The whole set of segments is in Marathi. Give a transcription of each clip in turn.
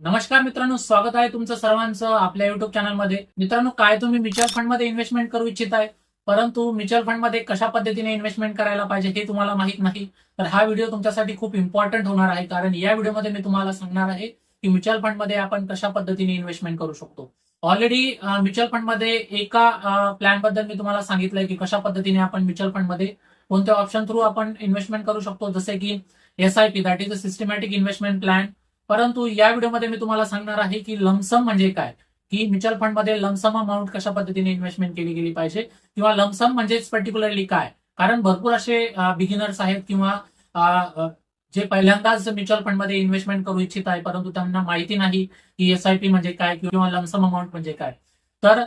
नमस्कार मित्रांनो, स्वागत आहे तुमचं सर्वांचं आपल्या युट्यूब चॅनलमध्ये. मित्रांनो, काय तुम्ही म्युच्युअल फंडमध्ये इन्व्हेस्टमेंट करू इच्छित आहे, परंतु म्युच्युअल फंडमध्ये कशा पद्धतीने इन्व्हेस्टमेंट करायला पाहिजे हे तुम्हाला माहित नाही, तर हा व्हिडिओ तुमच्यासाठी खूप इम्पॉर्टंट होणार आहे. कारण या व्हिडिओमध्ये मी तुम्हाला सांगणार आहे की म्युच्युअल फंडमध्ये आपण कशा पद्धतीने इन्व्हेस्टमेंट करू शकतो. ऑलरेडी म्युच्युअल फंडमध्ये एका प्लॅन बद्दल मी तुम्हाला सांगितलंय की कशा पद्धतीने आपण म्युच्युअल फंडमध्ये कोणत्या ऑप्शन थ्रू आपण इन्व्हेस्टमेंट करू शकतो, जसे की SIP, that is a systematic investment plan. परंतु या व्हिडिओमध्ये मी तुम्हाला सांगणार आहे की लमसम म्हणजे काय, की म्युच्युअल फंडमध्ये लमसम अमाऊंट कशा पद्धतीने इन्व्हेस्टमेंट केली गेली पाहिजे, किंवा लमसम म्हणजेच पर्टिक्युलरली काय. कारण भरपूर असे बिगिनर्स आहेत किंवा जे पहिल्यांदाच म्युच्युअल फंडमध्ये इन्व्हेस्टमेंट करू इच्छित आहे, परंतु त्यांना माहिती नाही की SIP म्हणजे काय किंवा लमसम अमाऊंट म्हणजे काय. तर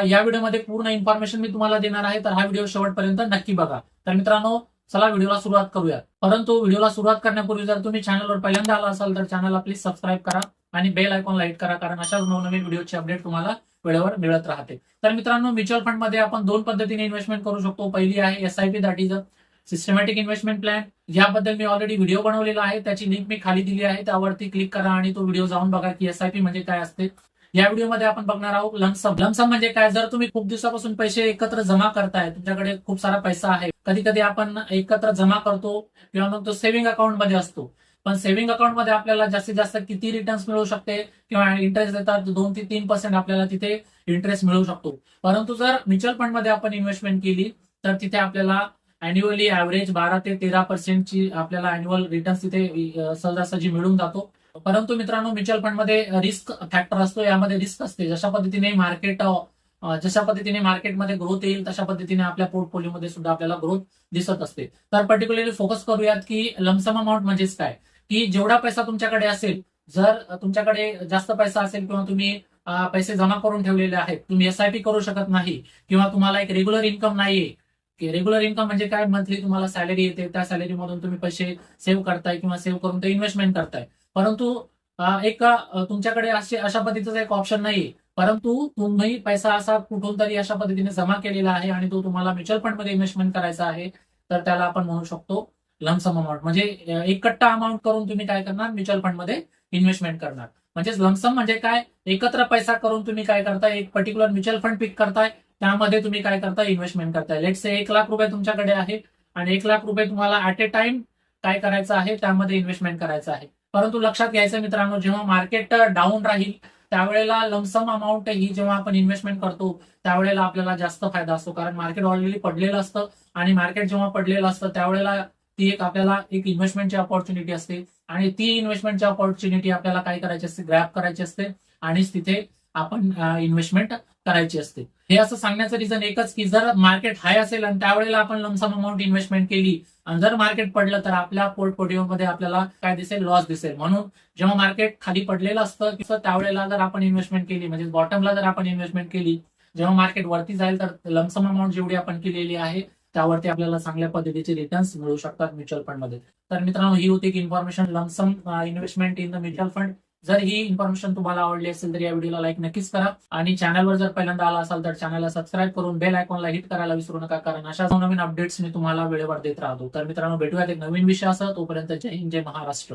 या व्हिडिओमध्ये पूर्ण इन्फॉर्मेशन मी तुम्हाला देणार आहे, तर हा व्हिडिओ शेवटपर्यंत नक्की बघा. तर मित्रांनो, चला व्हिडिओला सुरुवात करूया. परंतु व्हिडिओला सुरुवात करण्यापूर्वी जर तुम्ही चॅनलवर पहिल्यांदा आला असाल तर चॅनलला प्लीज सबस्क्राईब करा आणि बेल आयकॉनला हिट करा, कारण अशा नवनवीन व्हिडिओची अपडेट तुम्हाला वेळेवर मिळत राहते. तर मित्रांनो, म्युच्युअल फंडमध्ये आपण दोन पद्धतीने इन्व्हेस्टमेंट करू शकतो. पहिली आहे SIP, that is a systematic investment plan. याबद्दल मी ऑलरेडी व्हिडिओ बनवलेला आहे, त्याची लिंक मी खाली दिली आहे, त्यावरती क्लिक करा आणि तो व्हिडिओ जाऊन बघा की SIP म्हणजे काय असते. या व्हिडिओमध्ये आपण बघणार आहोत लमसम. लमसम म्हणजे काय, जर तुम्ही खूप दिवसापासून पैसे एकत्र जमा करताय, तुमच्याकडे खूप सारा पैसा आहे, कधी कधी आपण एकत्र जमा करतो किंवा मग तो सेव्हिंग अकाउंट मध्ये असतो. पण सेव्हिंग अकाउंट मध्ये आपल्याला जास्तीत जास्त किती रिटर्न्स मिळू शकते किंवा इंटरेस्ट देतात, 2 ते 3% आपल्याला तिथे इंटरेस्ट मिळू शकतो. परंतु जर म्युच्युअल फंड मध्ये आपण इन्व्हेस्टमेंट केली तर तिथे आपल्याला अॅन्युअली ऍव्हरेज 12 ते 13% ची आपल्याला अॅन्युअल रिटर्न्स तिथे सहजासहजी मिळून जातो. परंतु मित्रांनो, म्युच्युअल फंडमध्ये रिस्क फॅक्टर असतो, यामध्ये रिस्क असते. जशा पद्धतीने मार्केटमध्ये ग्रोथ येईल तशा पद्धतीने आपल्या पोर्टफोलिओमध्ये सुद्धा आपल्याला ग्रोथ दिसत असते. तर पर्टिक्युलरली फोकस करूयात की लमसम अमाऊंट म्हणजेच काय, की जेवढा पैसा तुमच्याकडे असेल, जर तुमच्याकडे जास्त पैसा असेल किंवा तुम्ही पैसे जमा करून ठेवलेले आहेत, तुम्ही SIP करू शकत नाही किंवा तुम्हाला एक रेग्युलर इन्कम नाहीये, की रेग्युलर इन्कम म्हणजे काय, मंथली तुम्हाला सॅलरी येते, त्या सॅलरीमधून तुम्ही पैसे सेव्ह करताय किंवा सेव्ह करून ते इन्व्हेस्टमेंट करताय. परंतु तुमच्याकडे अशा पद्धतीचा एक ऑप्शन नाहीये, परंतु तुम्ही पैसा असा कुठून तरी अशा पद्धतीने जमा केलेला आहे आणि तो तुम्हाला म्युच्युअल फंडमध्ये इन्व्हेस्टमेंट करायचा आहे, तर त्याला आपण म्हणू शकतो लमसम अमाऊंट. म्हणजे एक कट्टा अमाऊंट करून तुम्ही काय करणार, म्युच्युअल फंडमध्ये इन्व्हेस्टमेंट करणार. म्हणजे लमसम म्हणजे काय, एकत्र पैसा करून तुम्ही काय करताय, एक पर्टिक्युलर म्युच्युअल फंड पिक करताय, त्यामध्ये तुम्ही काय करताय, इन्व्हेस्टमेंट करताय. लेट्स से 1 लाख रुपये तुमच्याकडे आहे आणि 1 लाख रुपये तुम्हाला ऍट ए टाइम काय करायचं आहे, त्यामध्ये इन्व्हेस्टमेंट करायचं आहे. परंतु लक्षात घ्यायचं मित्रांनो, जेव्हा मार्केट डाऊन राहील त्यावेळेला लमसम अमाऊंट ही जेव्हा आपण इन्व्हेस्टमेंट करतो त्यावेळेला आपल्याला जास्त फायदा असतो, कारण मार्केट ऑलरेडी पडलेलं असतं आणि मार्केट जेव्हा पडलेलं असतं त्यावेळेला ती एक आपल्याला एक इन्व्हेस्टमेंटची अपॉर्च्युनिटी असते आणि ती इन्व्हेस्टमेंटची अपॉर्च्युनिटी आपल्याला काय करायची असते, ग्रॅब करायची असते आणि तिथे आपण इन्व्हेस्टमेंट करायची असते. हे असं सांगण्याचं रिझन एकच की जर मार्केट हाय असेल आणि त्यावेळेला आपण लमसम अमाऊंट इन्व्हेस्टमेंट केली आणि जर मार्केट पडलं तर आपल्या पोर्टफोलिओमध्ये आपल्याला काय दिसेल, लॉस दिसेल. म्हणून जेव्हा मार्केट खाली पडलेलं असतं त्यावेळेला जर आपण इन्व्हेस्टमेंट केली, म्हणजे बॉटमला जर आपण इन्व्हेस्टमेंट केली, जेव्हा मार्केट वरती जाईल तर लमसम अमाऊंट जेवढी आपण केलेली आहे त्यावरती आपल्याला चांगल्या पद्धतीचे रिटर्न्स मिळू शकतात म्युच्युअल फंडमध्ये. तर मित्रांनो, ही होती information lump sum investment in the mutual fund. जर ही इन्फॉर्मेशन तुम्हाला आवडली असेल तर या व्हिडिओला लाईक नक्कीच करा आणि चॅनलवर जर पहिल्यांदा आला असाल तर चॅनलला सबस्क्राईब करून बेल आयकॉनला हिट करायला विसरू नका, कारण अशा नवीन अपडेट्स मी तुम्हाला वेळेवर देत राहतो. तर मित्रांनो, भेटूयात एक नवीन विषयासह. तोपर्यंत जय हिंद, जय महाराष्ट्र.